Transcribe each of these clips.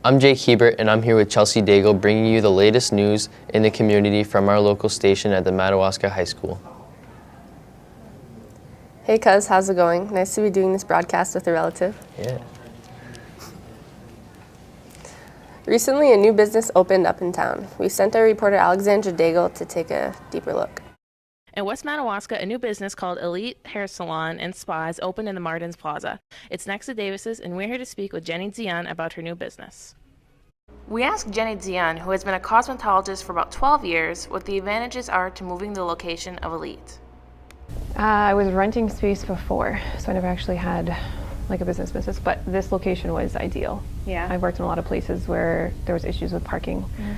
I'm Jake Hebert, and I'm here with Chelsea Daigle, bringing you the latest news in the community from our local station at the Madawaska High School. Hey cuz, how's it going? Nice to be doing this broadcast with a relative. Yeah. Recently, a new business opened up in town. We sent our reporter Alexandra Daigle to take a deeper look. In West Madawaska, a new business called Elite Hair Salon and Spa is opened in the Martins Plaza. It's next to Davis's, and we're here to speak with Jenny Zian about her new business. We asked Jenny Zian, who has been a cosmetologist for about 12 years, what the advantages are to moving the location of Elite. I was renting space before, so I never actually had like a business, but this location was ideal. Yeah. I've worked in a lot of places where there was issues with parking. Mm.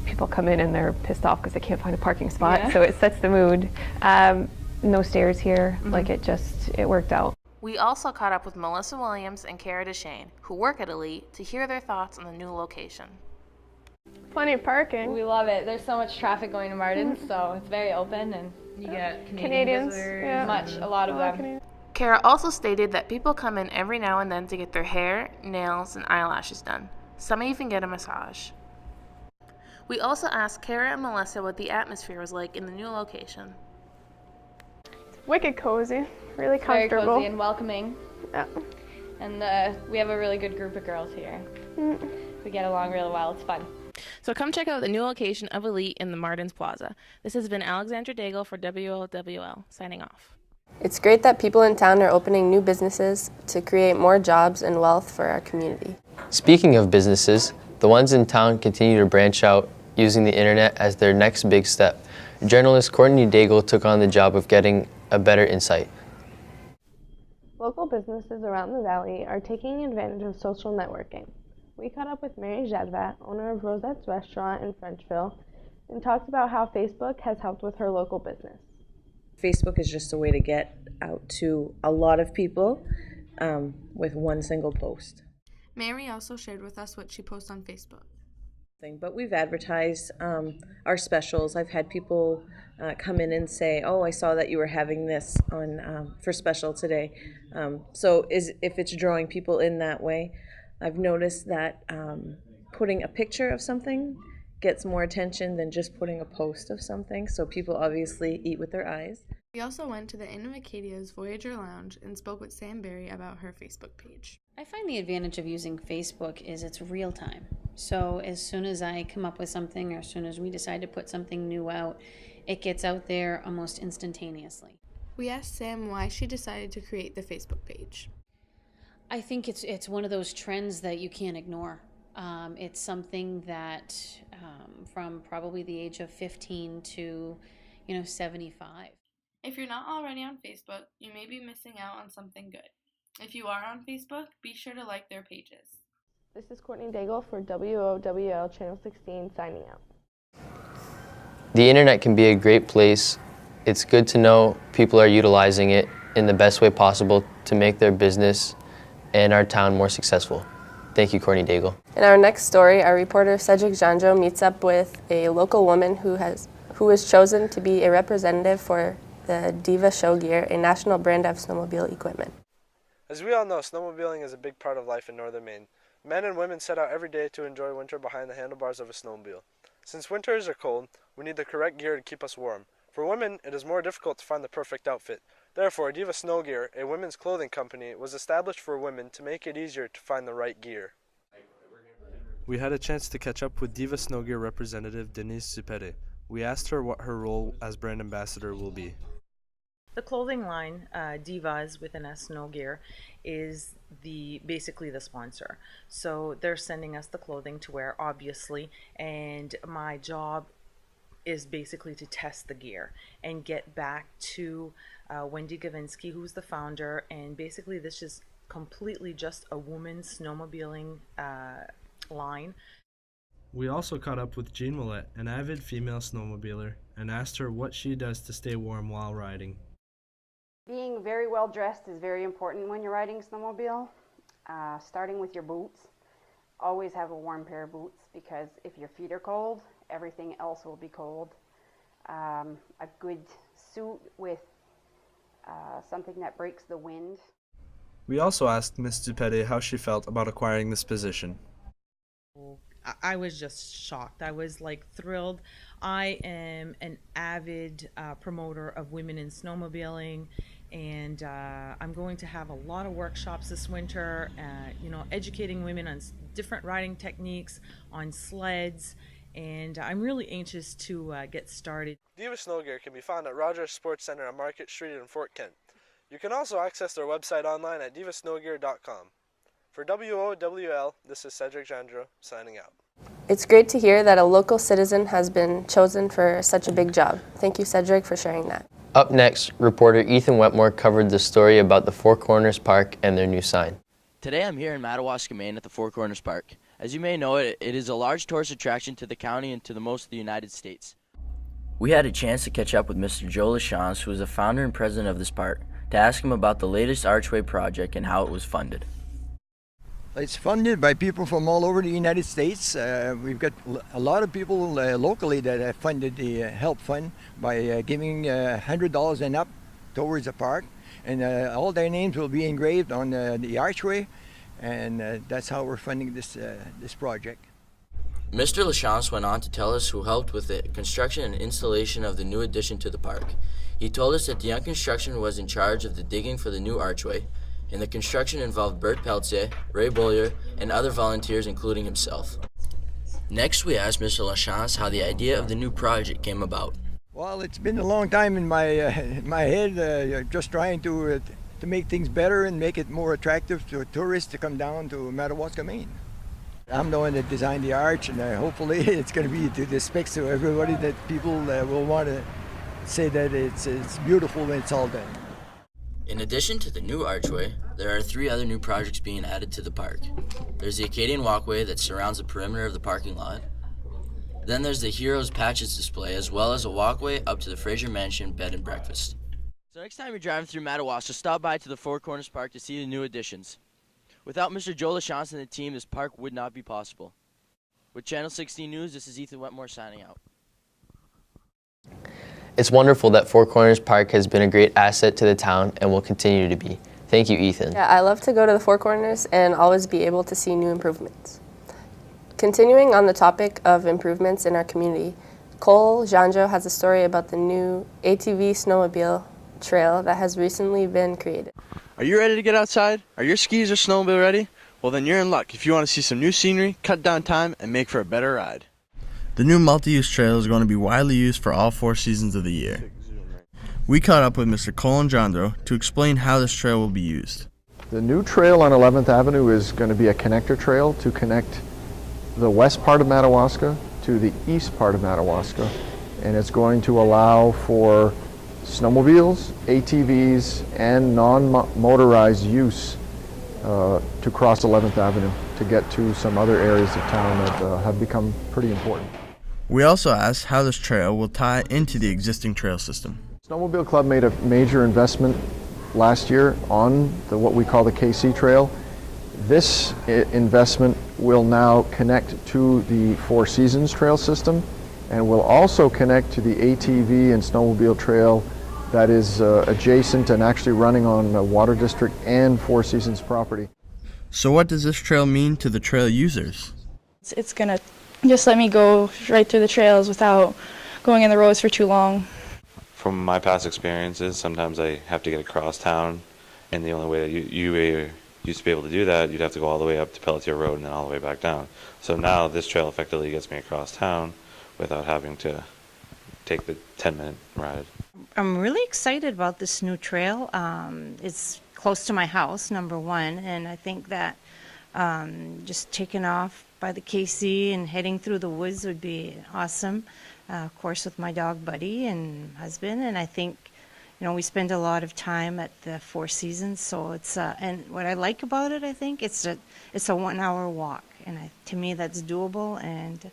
People come in and they're pissed off because they can't find a parking spot, Yeah. so it sets the mood. No stairs here, like it worked out. We also caught up with Melissa Williams and Kara DeShane, who work at Elite, to hear their thoughts on the new location. Plenty of parking. We love it. There's so much traffic going to Martins, so it's very open, and you get Canadians, visitors, a lot of them. Kara also stated that people come in every now and then to get their hair, nails, and eyelashes done. Some even get a massage. We also asked Kara and Melissa what the atmosphere was like in the new location. Wicked cozy, really Very comfortable. cozy and welcoming. Yeah. And we have a really good group of girls here. We get along really well. It's fun. So come check out the new location of Elite in the Martins Plaza. This has been Alexandra Daigle for WOWL, signing off. It's great that people in town are opening new businesses to create more jobs and wealth for our community. Speaking of businesses, the ones in town continue to branch out using the internet as their next big step. Journalist Courtney Daigle took on the job of getting a better insight. Local businesses around the valley are taking advantage of social networking. We caught up with Mary Jadvat, owner of Rosette's Restaurant in Frenchville, and talked about how Facebook has helped with her local business. Facebook is just a way to get out to a lot of people with one single post. Mary also shared with us what she posts on Facebook. But we've advertised our specials. I've had people come in and say, "Oh, I saw that you were having this on for special today." So if it's drawing people in that way, I've noticed that putting a picture of something gets more attention than just putting a post of something. So people obviously eat with their eyes. We also went to the Inn of Acadia's Voyager Lounge and spoke with Sam Berry about her Facebook page. I find the advantage of using Facebook is it's real time. So as soon as I come up with something or as soon as we decide to put something new out, it gets out there almost instantaneously. We asked Sam why she decided to create the Facebook page. I think it's one of those trends that you can't ignore. It's something that from probably the age of 15 to 75. If you're not already on Facebook, you may be missing out on something good. If you are on Facebook, be sure to like their pages. This is Courtney Daigle for WOWL Channel 16 signing out. The internet can be a great place. It's good to know people are utilizing it in the best way possible to make their business and our town more successful. Thank you, Courtney Daigle. In our next story, our reporter Cedric Janjo meets up with a local woman who was chosen to be a representative for the Diva Show Gear, a national brand of snowmobile equipment. As we all know, snowmobiling is a big part of life in northern Maine. Men and women set out every day to enjoy winter behind the handlebars of a snowmobile. Since winters are cold, we need the correct gear to keep us warm. For women, it is more difficult to find the perfect outfit. Therefore, Diva Snow Gear, a women's clothing company, was established for women to make it easier to find the right gear. We had a chance to catch up with Diva Snow Gear representative Denise Zupete. We asked her what her role as brand ambassador will be. The clothing line, Divas with an S Snow Gear, is basically the sponsor. So they're sending us the clothing to wear, obviously, and my job is basically to test the gear and get back to Wendy Gavinsky, who's the founder, and basically this is completely just a woman's snowmobiling line. We also caught up with Jean Willette, an avid female snowmobiler, and asked her what she does to stay warm while riding. Being very well dressed is very important when you're riding snowmobile. Starting with your boots. Always have a warm pair of boots because if your feet are cold, everything else will be cold. A good suit with something that breaks the wind. We also asked Ms. Dupete how she felt about acquiring this position. I was just shocked. I was like thrilled. I am an avid promoter of women in snowmobiling, and I'm going to have a lot of workshops this winter, educating women on different riding techniques, on sleds, and I'm really anxious to get started. Diva Snow Gear can be found at Rogers Sports Center on Market Street in Fort Kent. You can also access their website online at divasnowgear.com. For WOWL, this is Cedric Jandro signing out. It's great to hear that a local citizen has been chosen for such a big job. Thank you, Cedric, for sharing that. Up next, reporter Ethan Wetmore covered the story about the Four Corners Park and their new sign. Today I'm here in Madawaska, Maine at the Four Corners Park. As you may know, it is a large tourist attraction to the county and to the most of the United States. We had a chance to catch up with Mr. Joe Lachance, who is the founder and president of this park, to ask him about the latest archway project and how it was funded. It's funded by people from all over the United States. We've got a lot of people locally that have funded the help fund by giving $100 and up towards the park. And all their names will be engraved on the archway. And that's how we're funding this project. Mr. Lachance went on to tell us who helped with the construction and installation of the new addition to the park. He told us that the Young Construction was in charge of the digging for the new archway, and the construction involved Bert Peltier, Ray Bollier, and other volunteers, including himself. Next, we asked Mr. Lachance how the idea of the new project came about. Well, it's been a long time in my head, just trying to make things better and make it more attractive to tourists to come down to Madawaska, Maine. I'm the one that designed the arch, and hopefully it's going to be to the specs to everybody that people will want to say that it's beautiful when it's all done. In addition to the new archway, there are 3 other new projects being added to the park. There's the Acadian Walkway that surrounds the perimeter of the parking lot. Then there's the Heroes Patches display, as well as a walkway up to the Fraser Mansion Bed and Breakfast. So next time you're driving through Madawaska, stop by to the Four Corners Park to see the new additions. Without Mr. Joe Lachance and the team, this park would not be possible. With Channel 16 News, this is Ethan Wetmore signing out. It's wonderful that Four Corners Park has been a great asset to the town and will continue to be. Thank you, Ethan. Yeah, I love to go to the Four Corners and always be able to see new improvements. Continuing on the topic of improvements in our community, Cole Janjo has a story about the new ATV snowmobile trail that has recently been created. Are you ready to get outside? Are your skis or snowmobile ready? Well, then you're in luck if you want to see some new scenery, cut down time, and make for a better ride. The new multi-use trail is going to be widely used for all 4 seasons of the year. We caught up with Mr. Colin Jandro to explain how this trail will be used. The new trail on 11th Avenue is going to be a connector trail to connect the west part of Madawaska to the east part of Madawaska, and it's going to allow for snowmobiles, ATVs, and non-motorized use to cross 11th Avenue to get to some other areas of town that have become pretty important. We also asked how this trail will tie into the existing trail system. Snowmobile Club made a major investment last year on what we call the KC Trail. This investment will now connect to the Four Seasons Trail system and will also connect to the ATV and snowmobile trail that is adjacent and actually running on Water District and Four Seasons property. So what does this trail mean to the trail users? It's going to just let me go right through the trails without going in the roads for too long. From my past experiences, sometimes I have to get across town, and the only way that you used to be able to do that, you'd have to go all the way up to Pelletier Road and then all the way back down. So now this trail effectively gets me across town without having to take the 10-minute ride. I'm really excited about this new trail. It's close to my house, number one, and I think that just taking off by the KC and heading through the woods would be awesome. Of course, with my dog Buddy and husband, and I think, you know, we spend a lot of time at the Four Seasons, so it's and what I like about it, I think it's a 1-hour walk, and to me that's doable, and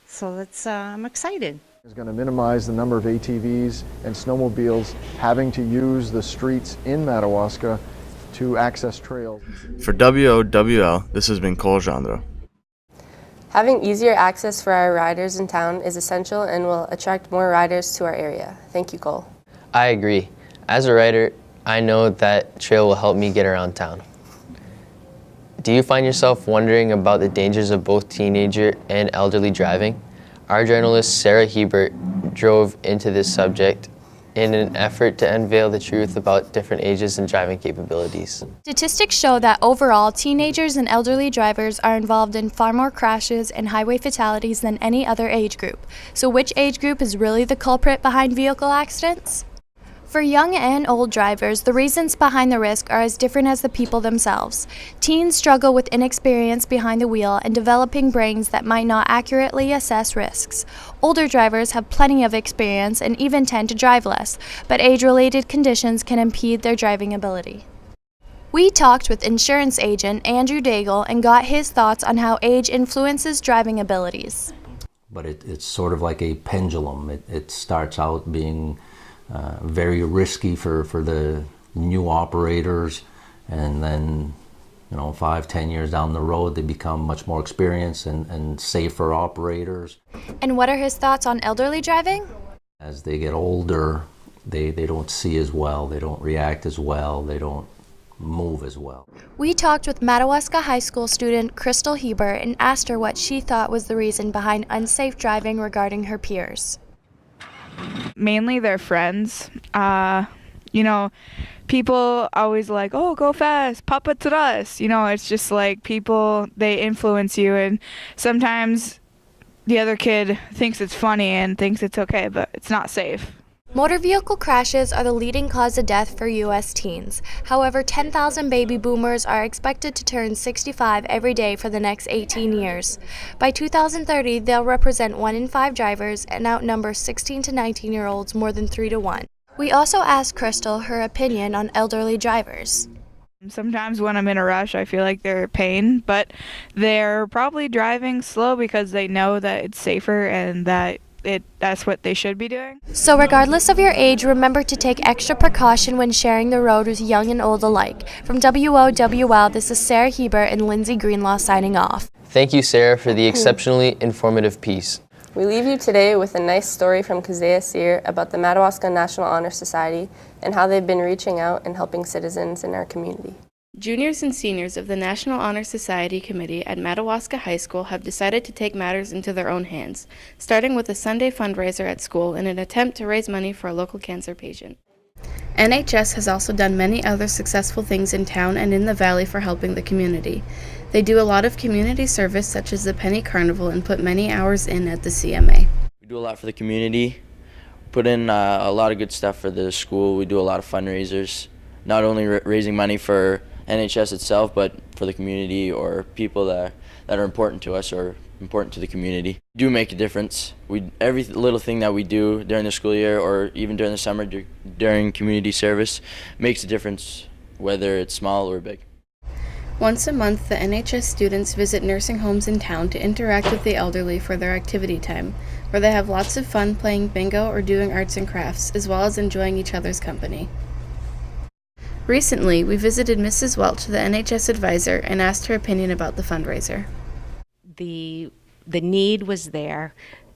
so that's I'm excited. It's going to minimize the number of ATVs and snowmobiles having to use the streets in Madawaska to access trails. For WOWL, this has been Cole Jandro. Having easier access for our riders in town is essential and will attract more riders to our area. Thank you, Cole. I agree. As a rider, I know that trail will help me get around town. Do you find yourself wondering about the dangers of both teenager and elderly driving? Our journalist Sarah Hebert drove into this subject in an effort to unveil the truth about different ages and driving capabilities. Statistics show that overall, teenagers and elderly drivers are involved in far more crashes and highway fatalities than any other age group. So which age group is really the culprit behind vehicle accidents? For young and old drivers, the reasons behind the risk are as different as the people themselves. Teens struggle with inexperience behind the wheel and developing brains that might not accurately assess risks. Older drivers have plenty of experience and even tend to drive less, but age-related conditions can impede their driving ability. We talked with insurance agent Andrew Daigle and got his thoughts on how age influences driving abilities. But it's sort of like a pendulum. It starts out being very risky for the new operators, and then 5-10 years down the road they become much more experienced and safer operators. And what are his thoughts on elderly driving? As they get older, they don't see as well, they don't react as well, they don't move as well. We talked with Madawaska High School student Crystal Hebert and asked her what she thought was the reason behind unsafe driving regarding her peers. Mainly their friends. People always like, oh, go fast, papa atrás. It's just like people, they influence you, and sometimes the other kid thinks it's funny and thinks it's okay, but it's not safe. Motor vehicle crashes are the leading cause of death for U.S. teens. However, 10,000 baby boomers are expected to turn 65 every day for the next 18 years. By 2030, they'll represent 1 in 5 drivers and outnumber 16 to 19-year-olds more than 3 to 1. We also asked Crystal her opinion on elderly drivers. Sometimes when I'm in a rush, I feel like they're a pain, but they're probably driving slow because they know that it's safer and that that's what they should be doing. So regardless of your age, remember to take extra precaution when sharing the road with young and old alike. From WOWL, this is Sarah Hebert and Lindsay Greenlaw signing off. Thank you, Sarah, for the exceptionally informative piece. We leave you today with a nice story from Kazea Sear about the Madawaska National Honor Society and how they've been reaching out and helping citizens in our community. Juniors and seniors of the National Honor Society Committee at Madawaska High School have decided to take matters into their own hands, starting with a Sunday fundraiser at school in an attempt to raise money for a local cancer patient. NHS has also done many other successful things in town and in the valley for helping the community. They do a lot of community service such as the Penny Carnival and put many hours in at the CMA. We do a lot for the community, put in a lot of good stuff for the school. We do a lot of fundraisers, not only raising money for NHS itself, but for the community or people that are important to us or important to the community. We do make a difference. Every little thing that we do during the school year or even during the summer during community service makes a difference, whether it's small or big. Once a month, the NHS students visit nursing homes in town to interact with the elderly for their activity time, where they have lots of fun playing bingo or doing arts and crafts, as well as enjoying each other's company. Recently, we visited Mrs. Welch, the NHS advisor, and asked her opinion about the fundraiser. The need was there,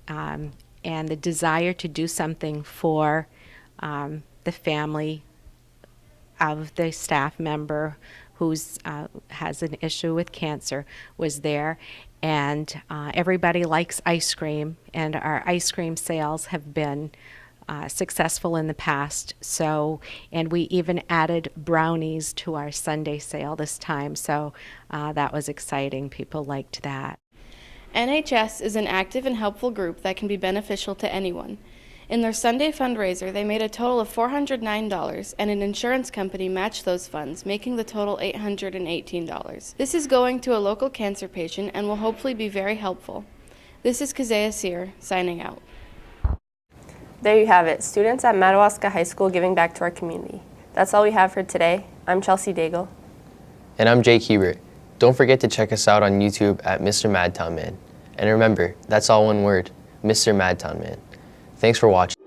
and the desire to do something for the family of the staff member who has an issue with cancer was there, and everybody likes ice cream, and our ice cream sales have been successful in the past. And we even added brownies to our Sunday sale this time, so that was exciting. People liked that. NHS is an active and helpful group that can be beneficial to anyone. In their Sunday fundraiser, they made a total of $409, and an insurance company matched those funds, making the total $818. This is going to a local cancer patient and will hopefully be very helpful. This is Kazea Sear, signing out. There you have it, students at Madawaska High School giving back to our community. That's all we have for today. I'm Chelsea Daigle. And I'm Jake Hebert. Don't forget to check us out on YouTube at Mr. Madtown Man. And remember, that's all one word, Mr. Madtown Man. Thanks for watching.